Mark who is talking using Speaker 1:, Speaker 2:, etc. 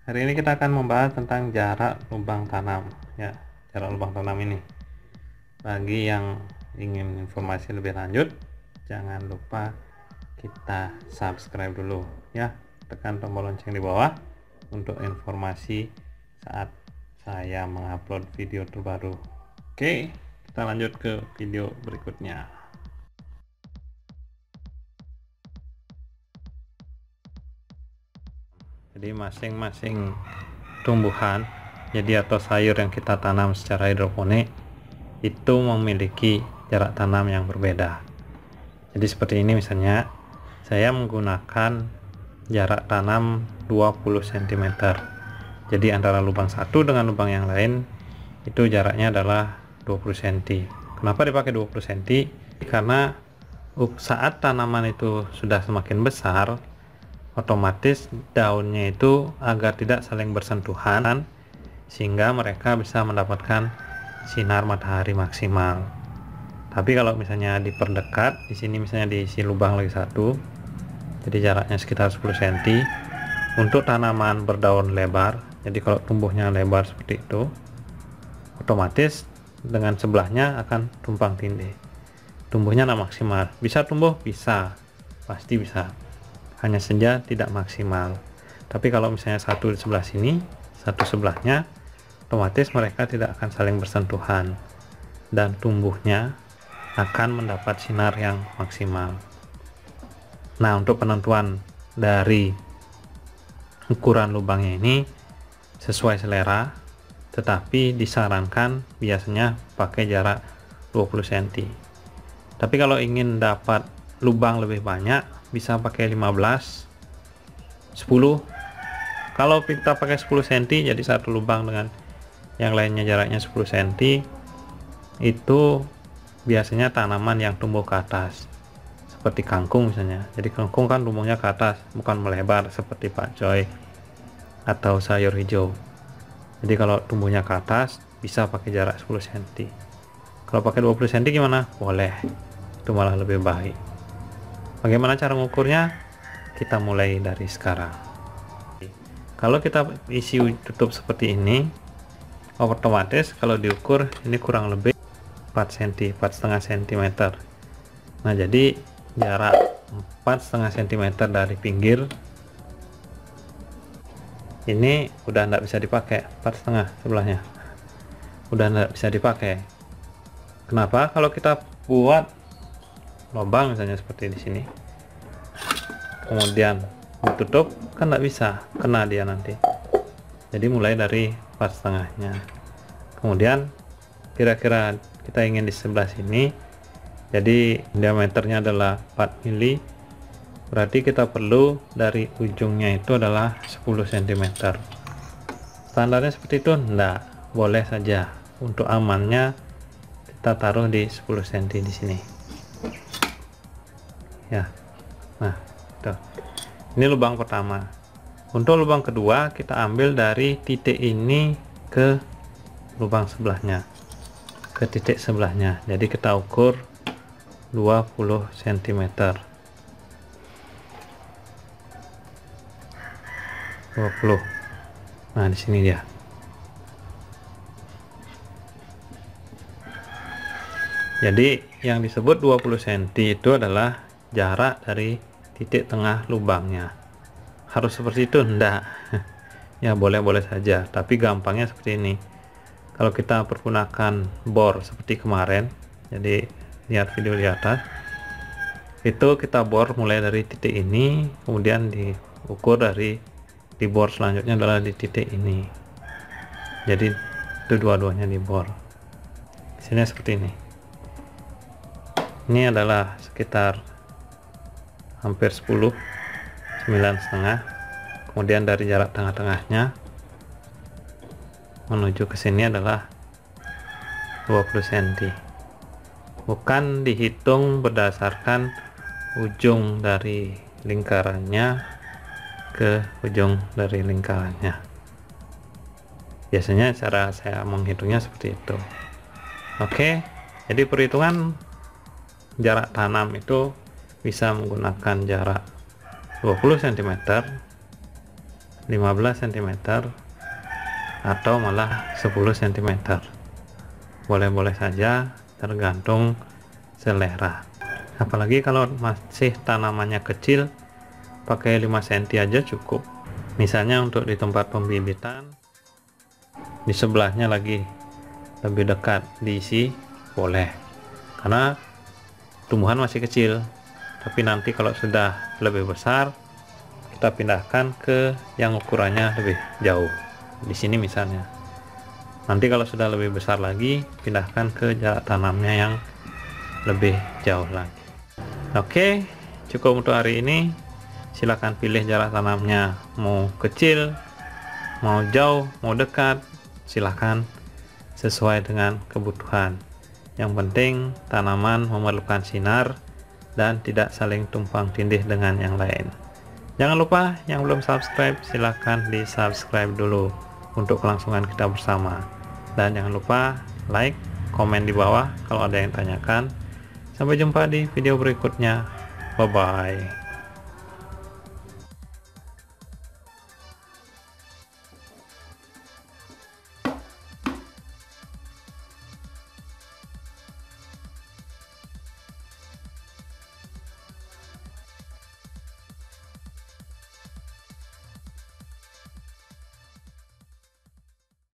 Speaker 1: Hari ini kita akan membahas tentang jarak lubang tanam ya, jarak lubang tanam ini. Bagi yang ingin informasi lebih lanjut, jangan lupa kita subscribe dulu ya, tekan tombol lonceng di bawah untuk informasi saat saya mengupload video terbaru. Oke, kita lanjut ke video berikutnya. Jadi masing-masing tumbuhan jadi atau sayur yang kita tanam secara hidroponik itu memiliki jarak tanam yang berbeda. Jadi seperti ini, misalnya saya menggunakan jarak tanam 20 cm. Jadi antara lubang satu dengan lubang yang lain itu jaraknya adalah 20 cm. Kenapa dipakai 20 cm? Karena saat tanaman itu sudah semakin besar, otomatis daunnya itu agar tidak saling bersentuhan sehingga mereka bisa mendapatkan sinar matahari maksimal. Tapi kalau misalnya diperdekat, di sini misalnya diisi lubang lagi satu, jadi jaraknya sekitar 10 cm untuk tanaman berdaun lebar. Jadi kalau tumbuhnya lebar seperti itu, otomatis dengan sebelahnya akan tumpang tindih, tumbuhnya tidak maksimal. Bisa tumbuh, bisa, pasti bisa, hanya saja tidak maksimal. Tapi kalau misalnya satu di sebelah sini, satu sebelahnya, otomatis mereka tidak akan saling bersentuhan dan tumbuhnya akan mendapat sinar yang maksimal. Nah, untuk penentuan dari ukuran lubangnya ini sesuai selera, tetapi disarankan biasanya pakai jarak 20 cm. Tapi kalau ingin dapat lubang lebih banyak, bisa pakai 15, 10. Kalau kita pakai 10 cm, jadi satu lubang dengan yang lainnya jaraknya 10 cm, itu biasanya tanaman yang tumbuh ke atas, seperti kangkung misalnya. Jadi kangkung kan tumbuhnya ke atas, bukan melebar seperti pakcoy atau sayur hijau. Jadi kalau tumbuhnya ke atas bisa pakai jarak 10 cm. Kalau pakai 20 cm gimana? Boleh, itu malah lebih baik. Bagaimana cara mengukurnya? Kita mulai dari sekarang. Kalau kita isi tutup seperti ini, otomatis kalau diukur ini kurang lebih 4 cm, 4,5 cm. Nah, jadi jarak 4,5 cm dari pinggir ini udah tidak bisa dipakai. 4,5 sebelahnya udah tidak bisa dipakai. Kenapa? Kalau kita buat lubang misalnya seperti di sini, kemudian ditutup, kan tidak bisa, kena dia nanti. Jadi mulai dari 4,5-nya, kemudian kira-kira kita ingin di sebelah sini, jadi diameternya adalah 4 mili, berarti kita perlu dari ujungnya itu adalah 10 cm. Standarnya seperti itu? Enggak, boleh saja. Untuk amannya kita taruh di 10 cm di sini ya. Nah, tuh. Ini lubang pertama. Untuk lubang kedua, kita ambil dari titik ini ke lubang sebelahnya, ke titik sebelahnya. Jadi kita ukur 20 cm. 20. Nah, di sini dia. Jadi yang disebut 20 cm itu adalah jarak dari titik tengah lubangnya. Harus seperti itu? Enggak. Ya, boleh-boleh saja, tapi gampangnya seperti ini. Kalau kita pergunakan bor seperti kemarin, jadi lihat video di atas, itu kita bor mulai dari titik ini, kemudian diukur dari di bor selanjutnya adalah di titik ini. Jadi itu dua-duanya dibor. Sini seperti ini. Ini adalah sekitar hampir 10, 9,5. Kemudian dari jarak tengah-tengahnya menuju ke sini adalah 20 cm. Bukan dihitung berdasarkan ujung dari lingkarannya ke ujung dari lingkarannya. Biasanya cara saya menghitungnya seperti itu. Oke, jadi perhitungan jarak tanam itu bisa menggunakan jarak 20 cm 15 cm atau malah 10 cm. Boleh-boleh saja, tergantung selera. Apalagi kalau masih tanamannya kecil, pakai 5 cm aja cukup. Misalnya untuk di tempat pembibitan, di sebelahnya lagi lebih dekat diisi, boleh, karena tumbuhan masih kecil. Tapi nanti kalau sudah lebih besar, kita pindahkan ke yang ukurannya lebih jauh. Di sini misalnya. Nanti kalau sudah lebih besar lagi, pindahkan ke jarak tanamnya yang lebih jauh lagi. Oke, cukup untuk hari ini. Silakan pilih jarak tanamnya, mau kecil, mau jauh, mau dekat, silakan sesuai dengan kebutuhan. Yang penting tanaman memerlukan sinar dan tidak saling tumpang tindih dengan yang lain. Jangan lupa yang belum subscribe, silahkan di subscribe dulu untuk kelangsungan kita bersama. Dan jangan lupa like, komen di bawah kalau ada yang tanyakan. Sampai jumpa di video berikutnya. Bye bye.